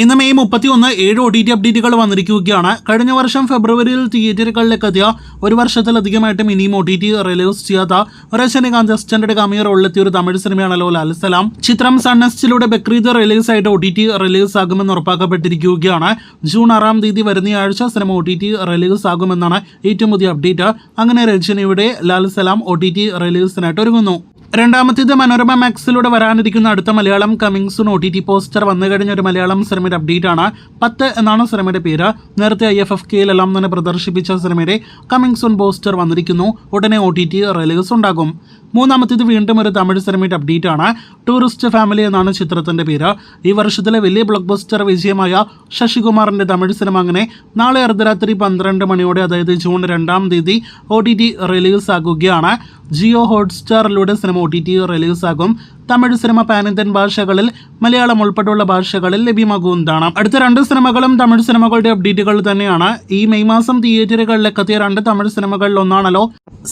ഇന്ന് May 31 7 OTT അപ്ഡേറ്റുകൾ വന്നിരിക്കുകയാണ്. കഴിഞ്ഞ വർഷം ഫെബ്രുവരിയിൽ തിയേറ്ററുകളിലേക്ക് എത്തിയ ഒരു വർഷത്തിലധികമായിട്ട് മിനിയും OTT റിലീസ് ചെയ്യാത്ത രജനികാന്ത് അസിസ്റ്റന്റ് കാമിയ റോളിലെത്തിയ ഒരു തമിഴ് സിനിമയാണല്ലോ ലാൽസലാം. ചിത്രം സൺനെസ്റ്റിലൂടെ ബക്രീദ് റിലീസായിട്ട് OTT റിലീസ് ആകുമെന്ന് ഉറപ്പാക്കപ്പെട്ടിരിക്കുകയാണ്. ജൂൺ 6 വരുന്ന ആഴ്ച സിനിമ OTT റിലീസ് ആകുമെന്നാണ് ഏറ്റവും പുതിയ അപ്ഡേറ്റ്. അങ്ങനെ രജനിയുടെ ലാൽസലാം OTT റിലീസിനായിട്ട് ഒരുങ്ങുന്നു. രണ്ടാമത്തേത് മനോരമ മാക്സിലൂടെ വരാനിരിക്കുന്ന അടുത്ത Malayalam coming soon OTT poster വന്നു കഴിഞ്ഞ ഒരു മലയാളം സിനിമയുടെ അപ്ഡേറ്റ് ആണ്. 10 എന്നാണ് സിനിമയുടെ പേര്. നേരത്തെ IFFKയിലെല്ലാം തന്നെ പ്രദർശിപ്പിച്ച സിനിമയുടെ കമ്മിങ് സൂൺ പോസ്റ്റർ വന്നിരിക്കുന്നു. ഉടനെ OTT റിലീസ് ഉണ്ടാകും. മൂന്നാമത്തേത് വീണ്ടും ഒരു തമിഴ് സിനിമയുടെ അപ്ഡേറ്റ് ആണ്. ടൂറിസ്റ്റ് ഫാമിലി എന്നാണ് ചിത്രത്തിന്റെ പേര്. ഈ വർഷത്തിലെ വലിയ ബ്ലോക്ക് ബസ്റ്റർ വിജയമായ ശശികുമാറിന്റെ തമിഴ് സിനിമ അങ്ങനെ നാളെ അർദ്ധരാത്രി 12 മണിയോടെ, അതായത് ജൂൺ 2 OTT റിലീസ് ആകുകയാണ്. ജിയോ ഹോട്ട്സ്റ്റാറിലൂടെ സിനിമ OTT റിലീസാകും. തമിഴ് സിനിമ പാൻ ഇന്ത്യൻ ഭാഷകളിൽ, മലയാളം ഉൾപ്പെടെയുള്ള ഭാഷകളിൽ ലഭ്യമാകുന്നതാണ്. അടുത്ത 2 സിനിമകളും തമിഴ് സിനിമകളുടെ അപ്ഡേറ്റുകൾ തന്നെയാണ്. ഈ മെയ് മാസം തിയേറ്ററുകളിലേക്ക് എത്തിയ 2 തമിഴ് സിനിമകളിൽ ഒന്നാണല്ലോ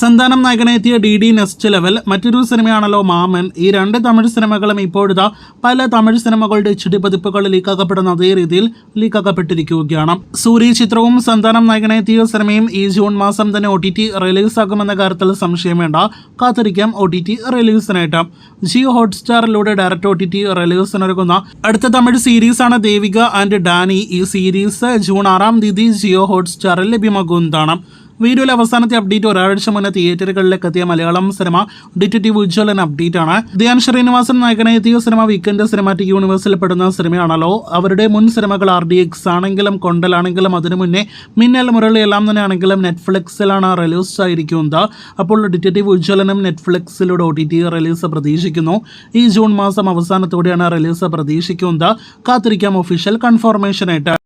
സന്താനം നായകനെത്തിയ DD നെക്സ്റ്റ് ലെവൽ. മറ്റൊരു സിനിമയാണല്ലോ മാമൻ. ഈ 2 തമിഴ് സിനിമകളും ഇപ്പോഴത്തെ പല തമിഴ് സിനിമകളുടെ HD പതിപ്പുകൾ ലീക്കാക്കപ്പെടുന്ന അതേ രീതിയിൽ ലീക്കാക്കപ്പെട്ടിരിക്കുകയാണ്. സൂര്യ ചിത്രവും സന്താനം നായകനെത്തിയ സിനിമയും ഈ ജൂൺ മാസം തന്നെ OTT റിലീസാകുമെന്ന കാര്യത്തിൽ സംശയം വേണ്ട. കാത്തിരിക്കാം OTT റിലീസിനായിട്ട്. ജിയോ ഹോട്ട്സ്റ്റാറിലൂടെ ഡയറക്റ്റ് OTT റിലീസിനൊരുക്കുന്ന അടുത്ത തമിഴ് സീരീസാണ് ദേവിക ആൻഡ് ഡാനി. ഈ സീരീസ് ജൂൺ 6 ജിയോ ഹോട്ട്സ്റ്റാറിൽ ലഭ്യമാകുന്നതാണ്. വീഡിയോയിലെ അവസാനത്തെ അപ്ഡേറ്റ് ഒരാഴ്ച മുന്നേ തിയേറ്ററുകളിലേക്ക് എത്തിയ മലയാളം സിനിമ ഡിറ്റക്റ്റീവ് ഉജ്ജ്വൽ എന്ന അപ്ഡേറ്റ് ആണ്. ധ്യാൻ ശ്രീനിവാസൻ നായകനെ എത്തിയ സിനിമ വീക്കെൻഡ് സിനിമാറ്റിക് യൂണിവേഴ്സിൽ പെടുന്ന സിനിമയാണല്ലോ. അവരുടെ മുൻ സിനിമകൾ RDX ആണെങ്കിലും കൊണ്ടലാണെങ്കിലും അതിനു മുന്നേ മിന്നൽ മുരളി എല്ലാം തന്നെ ആണെങ്കിലും നെറ്റ്ഫ്ലിക്സിലാണ് റിലീസ് ആയിരിക്കുന്നത്. അപ്പോൾ ഡിറ്റക്റ്റീവ് ഉജ്ജ്വലനും നെറ്റ്ഫ്ലിക്സിലൂടെ OTT റിലീസ് പ്രതീക്ഷിക്കുന്നു. ഈ ജൂൺ മാസം അവസാനത്തോടെയാണ് റിലീസ് പ്രതീക്ഷിക്കുന്നത്. കാത്തിരിക്കാം ഒഫീഷ്യൽ കൺഫർമേഷനായിട്ട്.